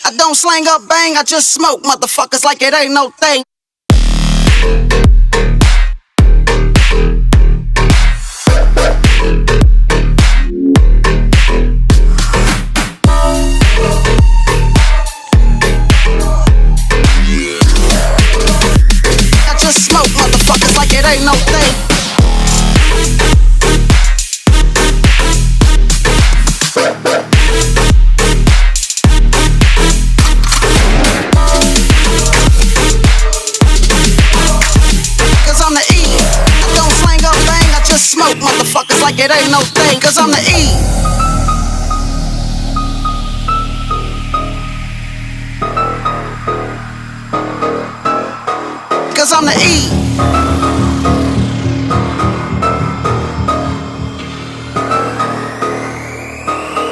I don't slang up bang, I just smoke motherfuckers like it ain't no thing. I just smoke motherfuckers like it ain't no thing. Smoke motherfuckers like it ain't no thing, cause I'm the E.